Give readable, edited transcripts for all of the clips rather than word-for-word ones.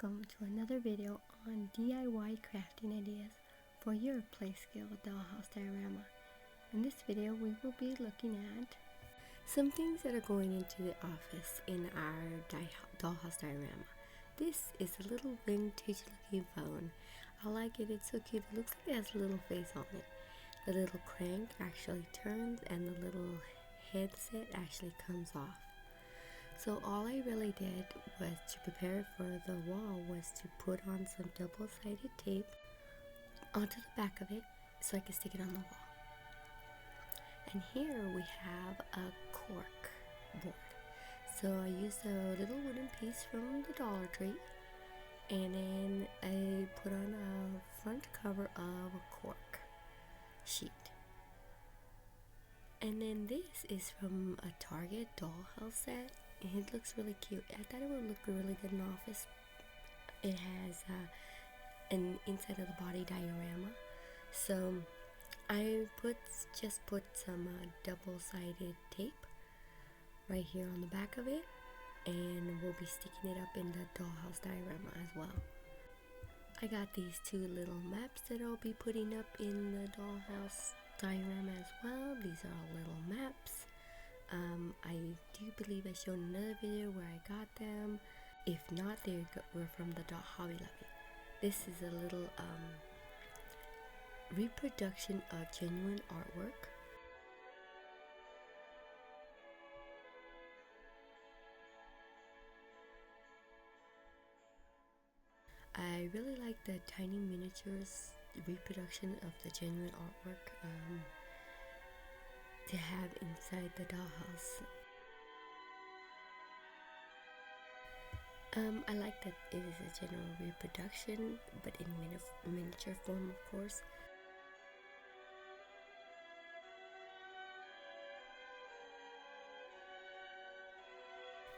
Welcome to another video on DIY crafting ideas for your playscale dollhouse diorama. In this video we will be looking at some things that are going into the office in our dollhouse diorama. This is a little vintage looking phone. I like it, it's so cute. It looks like it has a little face on it. The little crank actually turns and the little headset actually comes off. So all I really did was to prepare for the wall was to put on some double-sided tape onto the back of it so I could stick it on the wall. And here we have a cork board. So I used a little wooden piece from the Dollar Tree, and then I put on a front cover of a cork sheet. And then this is from a Target dollhouse set. It looks really cute. I thought it would look really good in the office. It has an inside of the body diorama. So I just put some double-sided tape right here on the back of it, and we'll be sticking it up in the dollhouse diorama as well. I got these two little maps that I'll be putting up in the dollhouse diorama as well. These are all little maps. I do believe I showed another video where I got them. If not, they were from the Hobby Lobby. This is a little reproduction of genuine artwork. I really like the tiny miniatures reproduction of the genuine artwork to have inside the dollhouse. I like that it is a general reproduction, but in miniature form, of course.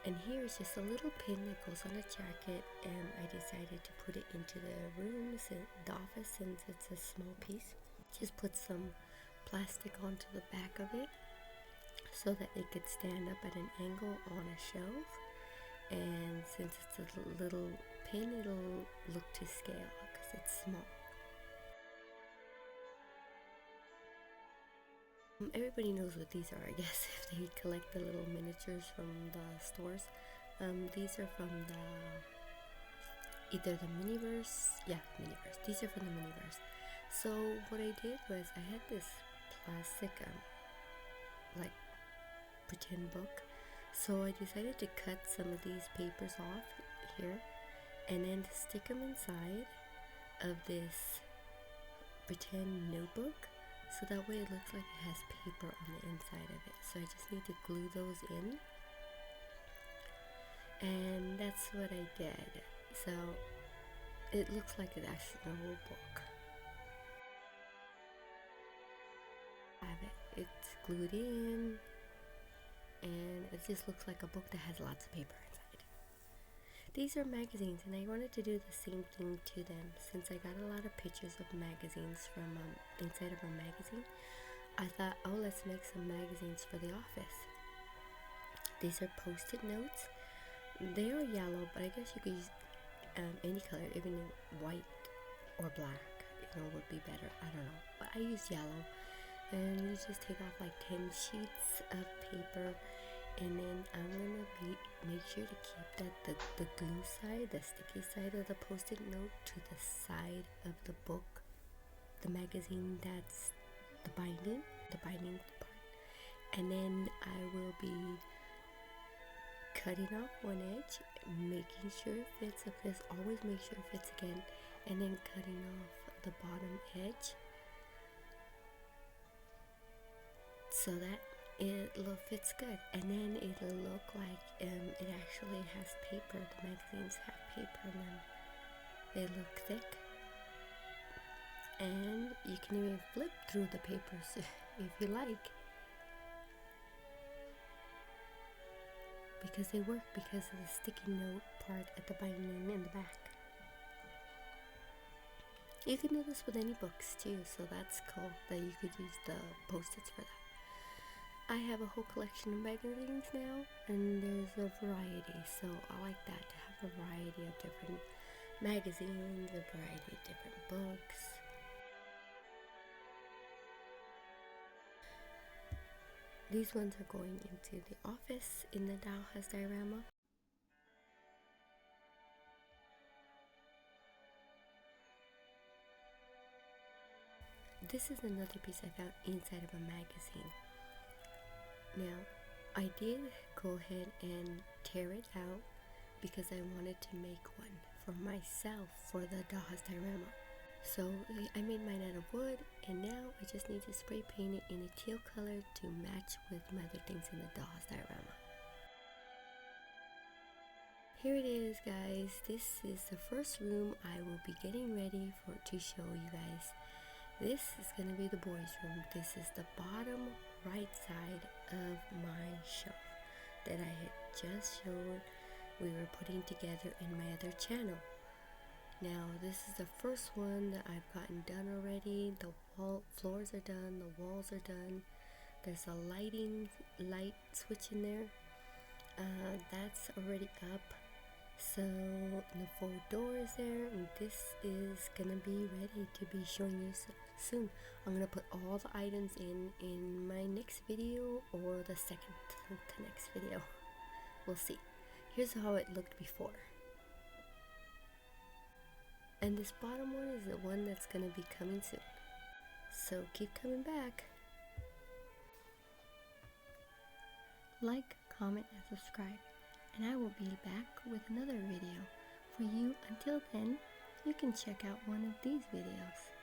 And here is just a little pin that goes on a jacket, and I decided to put it into the room, the office, since it's a small piece. Just put some plastic onto the back of it so that it could stand up at an angle on a shelf, and since it's a little pin, it'll look to scale because it's small. Everybody knows what these are, I guess, if they collect the little miniatures from the stores. These are from either the Miniverse. These are from the Miniverse. So what I did was I had this plastic like pretend book, so I decided to cut some of these papers off here and then stick them inside of this pretend notebook, so that way it looks like it has paper on the inside of it. So I just need to glue those in, and that's what I did. So it looks like an actual book. It's glued in, and it just looks like a book that has lots of paper inside. These are magazines, and I wanted to do the same thing to them. Since I got a lot of pictures of magazines from inside of a magazine, I thought, oh, let's make some magazines for the office. These are post-it notes. They are yellow, but I guess you could use any color, even white or black, would be better. I don't know, but I use yellow. And you just take off like 10 sheets of paper, and then I'm gonna make sure to keep the glue side, the sticky side of the post-it note to the side of the book, the magazine, that's the binding part. And then I will be cutting off one edge, making sure it fits. If this, always make sure it fits again, and then cutting off the bottom edge, so that it fits good, and then it'll look like it actually has paper. The magazines have paper in them. They look thick, and you can even flip through the papers if you like, because they work because of the sticky note part at the binding in the back. You can do this with any books too, so that's cool that you could use the post-its for that. I have a whole collection of magazines now, and there's a variety, so I like that, to have a variety of different magazines, a variety of different books. These ones are going into the office in the dollhouse diorama. This is another piece I found inside of a magazine. Now, I did go ahead and tear it out because I wanted to make one for myself for the dollhouse diorama. So I made mine out of wood, and now I just need to spray paint it in a teal color to match with my other things in the dollhouse diorama. Here it is, guys. This is the first room I will be getting ready to show you guys. This is going to be the boys' room. This is the bottom right side of my shelf that I had just showed we were putting together in my other channel. Now this is the first one that I've gotten done already. The floors are done, the walls are done. There's a light switch in there. That's already up. So the 4 doors there, and this is gonna be ready to be showing you soon. I'm gonna put all the items in my next video or the second to next video. We'll see. Here's how it looked before. And this bottom one is the one that's gonna be coming soon. So keep coming back. Like, comment, and subscribe. And I will be back with another video for you. Until then, you can check out one of these videos.